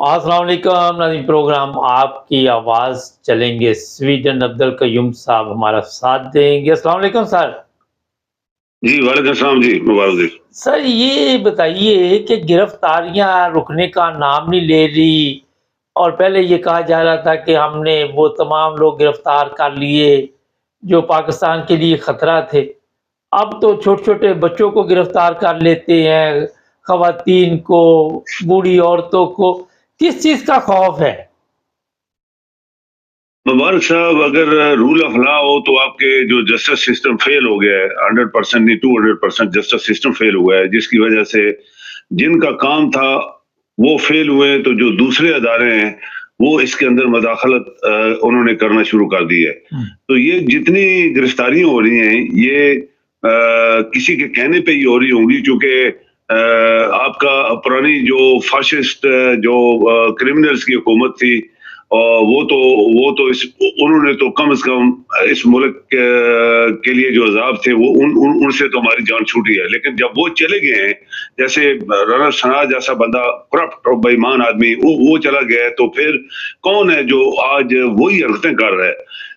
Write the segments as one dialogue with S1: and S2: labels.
S1: السلام علیکم ناظرین، پروگرام آپ کی آواز چلیں گے سویڈن عبد القیوم صاحب ہمارا ساتھ دیں گے۔ السلام علیکم سر۔
S2: جی وعلیکم السلام جی، مبارک جی۔
S1: سر یہ بتائیے کہ گرفتاریاں رکنے کا نام نہیں لے رہی، اور پہلے یہ کہا جا رہا تھا کہ ہم نے وہ تمام لوگ گرفتار کر لیے جو پاکستان کے لیے خطرہ تھے۔ اب تو چھوٹے چھوٹے بچوں کو گرفتار کر لیتے ہیں، خواتین کو، بوڑھی عورتوں کو۔ کس چیز کا خوف ہے؟
S2: مبارک صاحب، اگر رول آف لا ہو تو آپ کے جو جسٹس سسٹم فیل ہو گیا ہے، 100% نہیں 200% جسٹس سسٹم فیل ہوا ہے، جس کی وجہ سے جن کا کام تھا وہ فیل ہوئے، تو جو دوسرے ادارے ہیں وہ اس کے اندر مداخلت انہوں نے کرنا شروع کر دی ہے۔ تو یہ جتنی گرفتاریاں ہو رہی ہیں یہ کسی کے کہنے پہ ہی ہو رہی ہوں گی، چونکہ آپ کا پرانی جو فاشسٹ جو کرمنلز کی حکومت تھی، وہ تو انہوں نے تو کم از کم اس ملک کے لیے جو عذاب تھے وہ ان سے تو ہماری جان چھوٹی ہے۔ لیکن جب وہ چلے گئے ہیں، جیسے رانا ثنا جیسا بندہ کرپٹ اور بے ایمان آدمی وہ چلا گیا ہے، تو پھر کون ہے جو آج وہی حرکتیں کر رہا ہے؟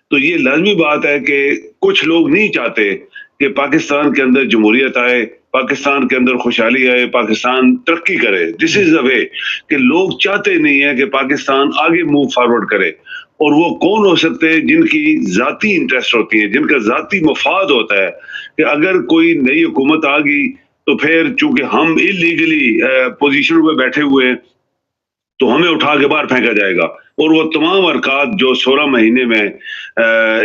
S2: تو یہ لازمی بات ہے کہ کچھ لوگ نہیں چاہتے کہ پاکستان کے اندر جمہوریت آئے، پاکستان کے اندر خوشحالی آئے، پاکستان ترقی کرے۔ دس از دا وے کہ لوگ چاہتے نہیں ہیں کہ پاکستان آگے موو فارورڈ کرے۔ اور وہ کون ہو سکتے ہیں جن کی ذاتی انٹرسٹ ہوتی ہے، جن کا ذاتی مفاد ہوتا ہے کہ اگر کوئی نئی حکومت آ گئی تو پھر چونکہ ہم اللیگلی پوزیشن پہ بیٹھے ہوئے ہیں تو ہمیں اٹھا کے باہر پھینکا جائے گا۔ اور وہ تمام حرکات جو 16 مہینے میں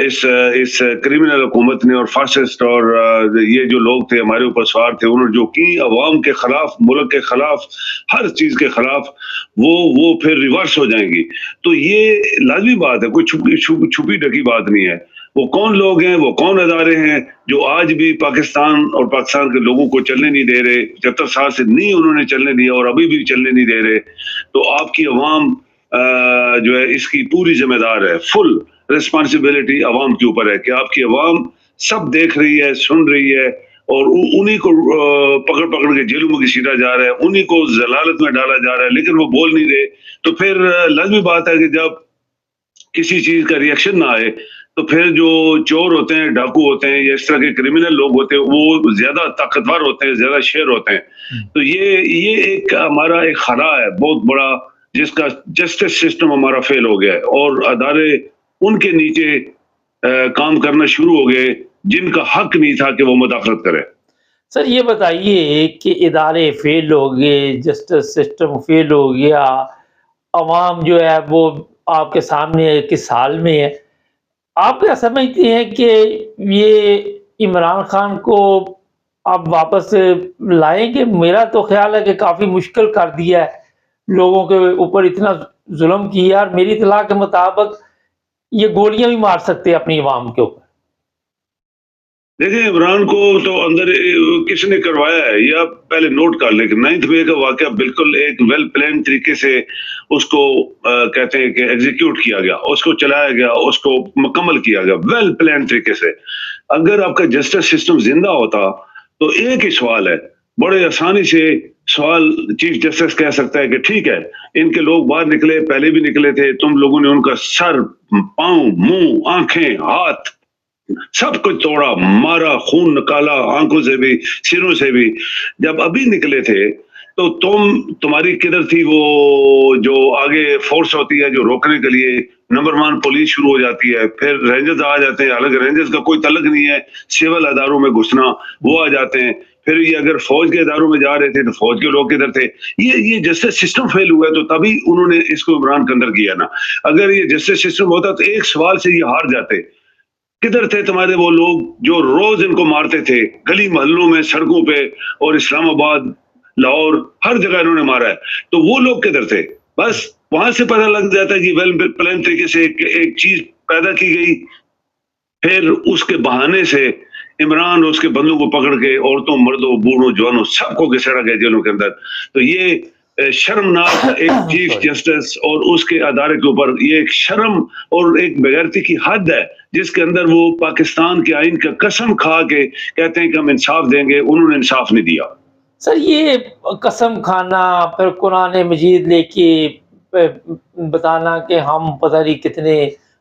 S2: اس کرمنل حکومت نے اور فاسسٹ اور یہ جو لوگ تھے ہمارے اوپر سوار تھے، انہوں نے جو کی عوام کے خلاف، ملک کے خلاف، ہر چیز کے خلاف، وہ پھر ریورس ہو جائیں گی۔ تو یہ لازمی بات ہے، کوئی چھپی ڈکی بات نہیں ہے۔ وہ کون لوگ ہیں، وہ کون ادارے ہیں جو آج بھی پاکستان اور پاکستان کے لوگوں کو چلنے نہیں دے رہے؟ 75 سال سے نہیں انہوں نے چلنے دیا اور ابھی بھی چلنے نہیں دے رہے۔ تو آپ کی عوام جو ہے اس کی پوری ذمہ دار ہے، فل ریسپانسبلٹی عوام کے اوپر ہے کہ آپ کی عوام سب دیکھ رہی ہے، سن رہی ہے، اور انہی کو پکڑ کے جیلوں میں گھسیٹا جا رہا ہے، انہی کو ضلالت میں ڈالا جا رہا ہے، لیکن وہ بول نہیں رہے۔ تو پھر لازمی بات ہے کہ جب کسی چیز کا ریئیکشن نہ آئے تو پھر جو چور ہوتے ہیں، ڈاکو ہوتے ہیں، یا اس طرح کے کرمنل لوگ ہوتے ہیں، وہ زیادہ طاقتور ہوتے ہیں، زیادہ شیر ہوتے ہیں۔ تو یہ ایک ہمارا ایک خلا ہے بہت بڑا، جس کا جسٹس سسٹم ہمارا فیل ہو گیا ہے، اور ادارے ان کے نیچے کام کرنا شروع ہو گئے جن کا حق نہیں تھا کہ وہ مداخلت کرے۔
S1: سر یہ بتائیے کہ ادارے فیل ہو گئے، جسٹس سسٹم فیل ہو گیا، عوام جو ہے وہ آپ کے سامنے کس حال میں ہے؟ آپ کیا سمجھتے ہیں کہ یہ عمران خان کو اب واپس لائیں گے؟ میرا تو خیال ہے کہ کافی مشکل کر دیا ہے، لوگوں کے اوپر اتنا ظلم کیا، اور میری اطلاع کے مطابق یہ گولیاں بھی مار سکتے ہیں اپنی عوام کے اوپر۔
S2: دیکھیں، عمران کو تو اندر کس نے کروایا ہے یہ آپ پہلے نوٹ کر لیں کہ 9 مئی کا واقعہ بالکل ایک ویل پلان طریقے سے اس کو کہتے ہیں کہ ایگزیکیوٹ کیا گیا، اس کو چلایا گیا، اس کو مکمل کیا گیا ویل پلان طریقے سے۔ اگر آپ کا جسٹس سسٹم زندہ ہوتا تو ایک ہی سوال ہے، بڑے آسانی سے سوال چیف جسٹس کہہ سکتا ہے کہ ٹھیک ہے، ان کے لوگ باہر نکلے، پہلے بھی نکلے تھے، تم لوگوں نے ان کا سر، پاؤں، منہ، آنکھیں، ہاتھ سب کچھ توڑا، مارا، خون نکالا آنکھوں سے بھی، سروں سے بھی۔ جب ابھی نکلے تھے تو تمہاری کدھر تھی وہ جو آگے فورس ہوتی ہے جو روکنے کے لیے؟ نمبر 1 پولیس شروع ہو جاتی ہے، پھر رینجرز آ جاتے ہیں، حالانکہ رینجرز کا کوئی تعلق نہیں ہے سول اداروں میں گھسنا، وہ آ جاتے ہیں۔ پھر یہ اگر فوج کے اداروں میں جا رہے تھے تو فوج کے لوگ کدھر تھے؟ یہ جسٹس سسٹم فیل ہوا ہے، تو تبھی انہوں نے اس کو عمران کے اندر کیا نا۔ اگر یہ جسٹس سسٹم ہوتا تو ایک سوال سے یہ ہار جاتے۔ کدھر تھے تمہارے وہ لوگ جو روز ان کو مارتے تھے گلی محلوں میں، سڑکوں پہ، اور اسلام آباد، لاہور، ہر جگہ انہوں نے مارا ہے؟ تو وہ لوگ کدھر تھے؟ بس وہاں سے پتہ لگ جاتا ہے کہ ویل پلان طریقے سے ایک چیز پیدا کی گئی، پھر اس کے بہانے سے عمران اور اس کے بندوں کو پکڑ کے عورتوں، مردوں، بوڑھوں، جوانوں سب کو گھسیٹا گیا جیلوں کے اندر۔ تو یہ شرمناک ایک چیف جسٹس اور اس کے ادارے کے اوپر یہ ایک شرم اور ایک بغیرتی کی حد ہے، جس کے اندر وہ پاکستان کے آئین کا قسم کھا کے کہتے ہیں کہ ہم انصاف دیں گے، انہوں نے انصاف نہیں دیا۔
S1: سر یہ قسم کھانا، پھر قرآن مجید لے کے بتانا کہ ہم پتہ نہیں کتنے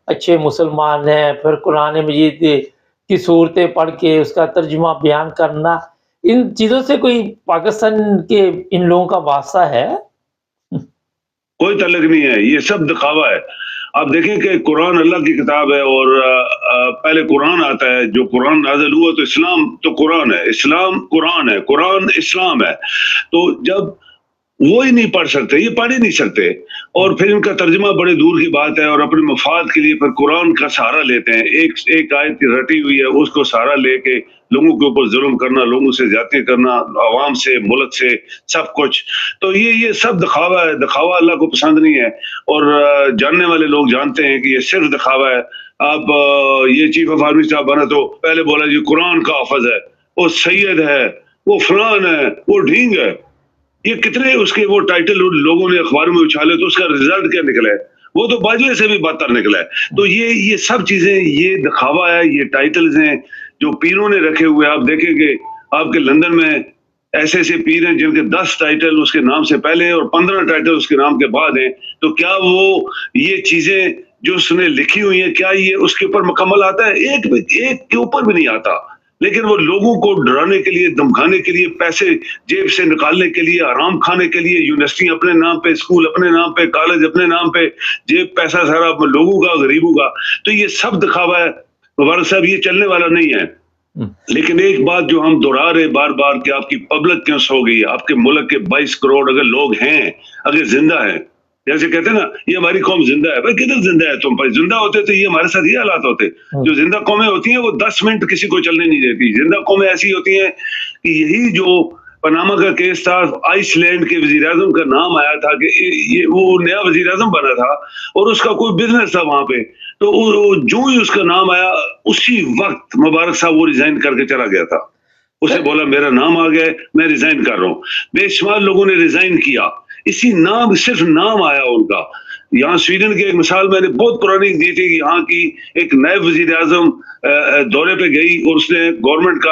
S1: اچھے مسلمان ہیں، پھر قرآن مجید کی صورتیں پڑھ کے اس کا ترجمہ بیان کرنا، ان چیزوں سے کوئی پاکستان کے ان لوگوں کا واسطہ ہے؟
S2: کوئی تعلق نہیں ہے، یہ سب دکھاوا ہے۔ آپ دیکھیں کہ قرآن اللہ کی کتاب ہے، اور پہلے قرآن آتا ہے، جو قرآن نازل ہوا تو اسلام تو قرآن ہے، اسلام قرآن ہے، قرآن اسلام ہے۔ تو جب وہ ہی نہیں پڑھ سکتے، یہ پڑھ ہی نہیں سکتے، اور پھر ان کا ترجمہ بڑے دور کی بات ہے، اور اپنے مفاد کے لیے پھر قرآن کا سہارا لیتے ہیں، ایک آیت کی رٹی ہوئی ہے اس کو سہارا لے کے لوگوں کے اوپر ظلم کرنا، لوگوں سے زیادتی کرنا، عوام سے، ملک سے، سب کچھ۔ تو یہ سب دکھاوا ہے، دکھاوا اللہ کو پسند نہیں ہے، اور جاننے والے لوگ جانتے ہیں کہ یہ صرف دکھاوا ہے۔ آپ یہ چیف آف آرمی صاحب بنا تو پہلے بولا جی قرآن کا حافظ ہے، وہ سید ہے، وہ فلان ہے، وہ ڈھینگ ہے، یہ کتنے اس کے وہ ٹائٹل لوگوں نے اخباروں میں اچھالے، تو اس کا رزلٹ کیا نکلا ہے؟ وہ تو باجلے سے بھی بدتر نکلا ہے۔ تو یہ سب چیزیں، یہ دکھاوا ہے، یہ ٹائٹلز ہیں جو پیروں نے رکھے ہوئے۔ آپ دیکھیں کہ آپ کے لندن میں ایسے ایسے پیر ہیں جن کے 10 ٹائٹل اس کے نام سے پہلے ہیں اور 15 ٹائٹل اس کے نام کے بعد ہیں۔ تو کیا وہ یہ چیزیں جو اس نے لکھی ہوئی ہیں، کیا یہ اس کے اوپر مکمل آتا ہے؟ ایک کے اوپر بھی نہیں آتا، لیکن وہ لوگوں کو ڈرانے کے لیے، دھمکانے کے لیے، پیسے جیب سے نکالنے کے لیے، آرام کھانے کے لیے، یونیورسٹی اپنے نام پہ، اسکول اپنے نام پہ، کالج اپنے نام پہ، جیب پیسہ سارا لوگوں کا، غریبوں کا۔ تو یہ سب دکھاوا ہے مبارک صاحب، یہ چلنے والا نہیں ہے۔ لیکن ایک بات جو ہم دہرا رہے بار بار کہ آپ کی پبلک کیوں سو گئی ہے؟ آپ کے ملک کے 22 کروڑ اگر لوگ ہیں، اگر زندہ ہیں، جیسے کہتے ہیں نا یہ ہماری قوم زندہ ہے، بھائی کدھر زندہ ہے تم؟ بھائی زندہ ہوتے تو یہ ہمارے ساتھ یہ حالات ہوتے۔ جو زندہ قومیں ہوتی ہیں وہ 10 منٹ کسی کو چلنے نہیں دیتی۔ زندہ قومیں ایسی ہوتی ہیں کہ یہی جو پاناما کا کیس تھا، آئس لینڈ کے وزیر اعظم کا نام آیا تھا کہ یہ وہ نیا وزیر اعظم بنا تھا اور اس کا کوئی بزنس تھا وہاں پہ، تو جو ہی اس کا نام آیا اسی وقت مبارک صاحب وہ ریزائن کر کے چلا گیا تھا۔ اسے بولا میرا نام آ گیا، میں ریزائن کر رہا ہوں۔ بے شمار لوگوں نے ریزائن کیا، اسی نام، صرف نام آیا ان کا۔ یہاں سویڈن کی ایک مثال میں نے بہت پرانی دی تھی کہ یہاں کی ایک نئے وزیر اعظم دورے پہ گئی اور اس نے گورنمنٹ کا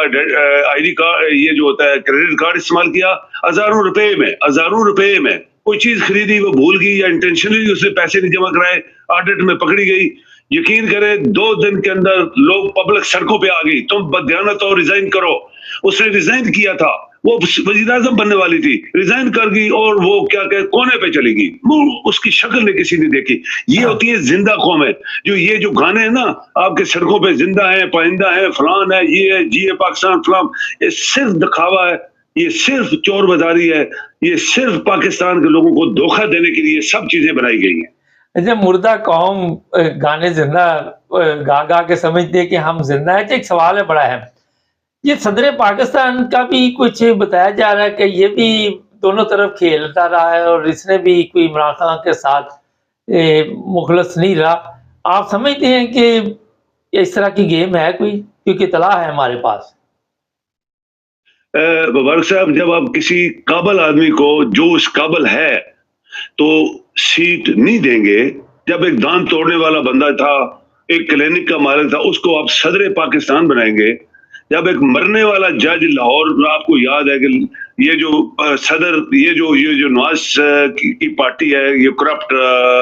S2: آئی ڈی کارڈ، یہ جو ہوتا ہے کریڈٹ کارڈ استعمال کیا، ہزاروں روپے میں کوئی چیز خریدی، وہ بھول گئی یا انٹینشنلی اس نے پیسے نہیں جمع کرائے، آڈٹ میں پکڑی گئی۔ یقین کرے 2 دن کے اندر لوگ پبلک سڑکوں پہ آ گئی، تم بددیانت ہو، ریزائن کرو۔ اس نے ریزائن کیا تھا، وہ وزیر اعظم بننے والی تھی، ریزائن کر گئی اور وہ کیا کہ کونے پہ چلی گئی، اس کی شکل نے کسی نے دیکھی۔ یہ ہوتی ہے زندہ قومیں، جو یہ جو گانے ہیں نا آپ کے سڑکوں پہ، زندہ ہیں، پائندہ ہیں، فلان ہے، یہ ہے، جی پاکستان فلان، یہ صرف دکھاوا ہے، یہ صرف چور بازاری ہے، یہ صرف پاکستان کے لوگوں کو دھوکہ دینے کے لیے سب چیزیں بنائی گئی ہیں۔
S1: جب مردہ قوم گانے زندہ گا گا کے سمجھتے کہ ہم زندہ ہیں۔ ایک سوال ہے بڑا اہم، یہ صدر پاکستان کا بھی کچھ بتایا جا رہا ہے کہ یہ بھی دونوں طرف کھیلتا رہا ہے اور اس نے بھی کوئی عمران خان کے ساتھ مخلص نہیں رہا۔ آپ سمجھتے ہیں کہ اس طرح کی گیم ہے کوئی؟ کیونکہ اطلاع ہے ہمارے پاس۔
S2: مبارک صاحب، جب آپ کسی قابل آدمی کو جو اس قابل ہے تو سیٹ نہیں دیں گے، جب ایک دان توڑنے والا بندہ تھا، ایک کلینک کا مالک تھا، اس کو آپ صدر پاکستان بنائیں گے، جب ایک مرنے والا جج لاہور، آپ کو یاد ہے کہ یہ جو صدر، یہ جو نواز کی پارٹی ہے، یہ کرپٹ،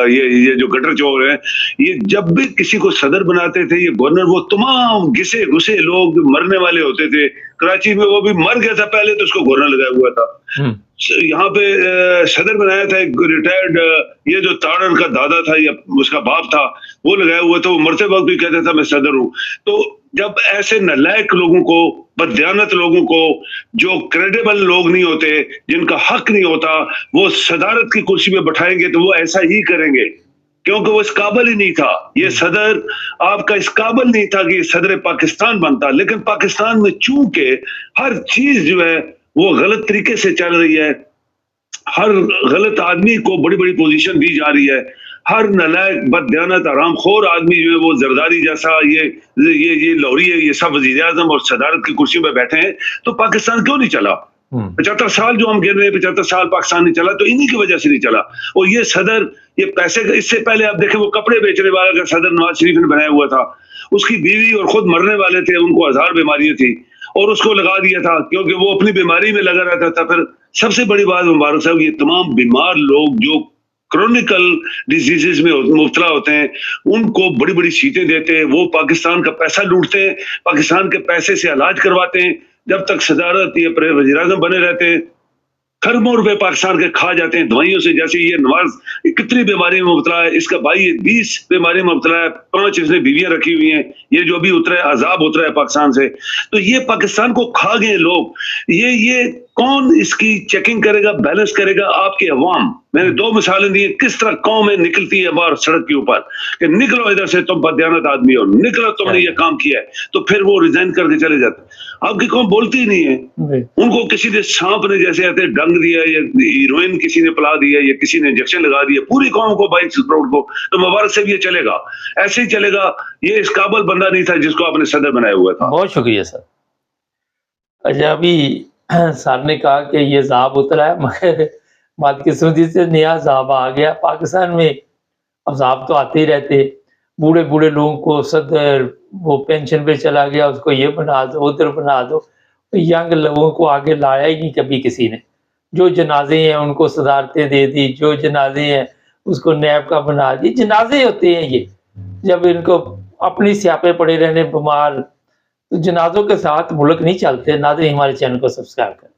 S2: یہ جو گٹر چور ہے، یہ جب بھی کسی کو صدر بناتے تھے، یہ گورنر، وہ تمام گھسے گھسے لوگ مرنے والے ہوتے تھے۔ کراچی میں وہ بھی مر گیا تھا پہلے تو اس کو گورنر لگایا ہوا تھا۔ یہاں پہ صدر بنایا تھا ایک ریٹائرڈ، یہ جو تاڑر کا دادا تھا یا اس کا باپ تھا، وہ لگایا ہوا تھا، وہ مرتے وقت بھی کہتا تھا میں صدر ہوں۔ تو جب ایسے نالائق لوگوں کو، بددیانت لوگوں کو، جو کریڈیبل لوگ نہیں ہوتے، جن کا حق نہیں ہوتا، وہ صدارت کی کرسی پہ بٹھائیں گے تو وہ ایسا ہی کریں گے، کیونکہ وہ اس قابل ہی نہیں تھا۔ یہ صدر آپ کا اس قابل نہیں تھا کہ یہ صدر پاکستان بنتا۔ لیکن پاکستان میں چونکہ ہر چیز جو ہے وہ غلط طریقے سے چل رہی ہے، ہر غلط آدمی کو بڑی بڑی پوزیشن دی جا رہی ہے، ہر نالائق بددیانت حرام خور آدمی جو ہے وہ زرداری جیسا، یہ لوری ہے، یہ سب وزیر اعظم اور صدارت کی کرسی پہ بیٹھے ہیں، تو پاکستان کیوں نہیں چلا؟ 75 سال جو ہم گر رہے ہیں، 75 سال پاکستان نہیں چلا، تو انہی کی وجہ سے نہیں چلا۔ اور یہ صدر، یہ پیسے، اس سے پہلے آپ دیکھیں وہ کپڑے بیچنے والا کا صدر نواز شریف نے بنایا ہوا تھا، اس کی بیوی اور خود مرنے والے تھے، ان کو 1000 بیماریاں تھی اور اس کو لگا دیا تھا کیونکہ وہ اپنی بیماری میں لگا رہتا تھا۔ پھر سب سے بڑی بات مبارک صاحب، یہ تمام بیمار لوگ جو کرونیکل ڈیزیزز میں مبتلا ہوتے ہیں، ان کو بڑی بڑی سیٹیں دیتے ہیں، وہ پاکستان کا پیسہ لوٹتے ہیں، پاکستان کے پیسے سے علاج کرواتے ہیں، جب تک صدارت یا وزیر اعظم بنے رہتے ہیں کروڑوں روپے پاکستان کے کھا جاتے ہیں دوائیوں سے. جیسے یہ نواز کتنی بیماری میں مبتلا ہے، اس کا بھائی 20 بیماری میں مبتلا ہے، 5 اس نے بیویاں رکھی ہوئی ہیں، یہ جو بھی اترا ہے عذاب اترا ہے پاکستان سے. تو یہ پاکستان کو کھا گئے لوگ. یہ کون اس کی چیکنگ کرے گا، بیلنس کرے گا؟ آپ کے عوام. میں نے 2 مثالیں دی، کس طرح قومیں نکلتی ہے باہر سڑک کے اوپر کہ نکلو ادھر سے، تم بددیانت آدمی ہو، نکلو، تم نے یہ کام کیا ہے. تو پھر وہ ریزائن کر کے چلے جاتے. آپ کی قوم بولتی ہی نہیں ہے. ان کو کسی نے سانپ نے جیسے آتے ڈنگ دیا، یا ہیروئن کسی نے پلا دیا، یا کسی نے انجیکشن لگا دیا پوری قوم کو 22 کروڑ کو، تو مبارک سے بھی یہ چلے گا، ایسے ہی چلے گا. یہ اس قابل بندہ نہیں تھا جس کو آپ نے صدر بنایا ہوا تھا.
S1: بہت شکریہ سر. اچھا، ابھی سر نے کہا کہ یہ عذاب اترا ہے، مگر بدقسمتی سے نیا عذاب آ گیا پاکستان میں. عذاب تو آتے ہی رہتے، بوڑھے بوڑھے لوگوں کو صدر وہ پینشن پہ چلا گیا، اس کو یہ بنا دو، ادھر بنا دو. ینگ لوگوں کو آگے لایا ہی نہیں کبھی کسی نے. جو جنازے ہیں ان کو صدارتیں دے دی، جو جنازے ہیں اس کو نیب کا بنا دی. جنازے ہوتے ہیں یہ، جب ان کو اپنی سیاپے پڑے رہنے بیمار، تو جنازوں کے ساتھ ملک نہیں چلتے. ناظرین، ہمارے چینل کو سبسکرائب کریں.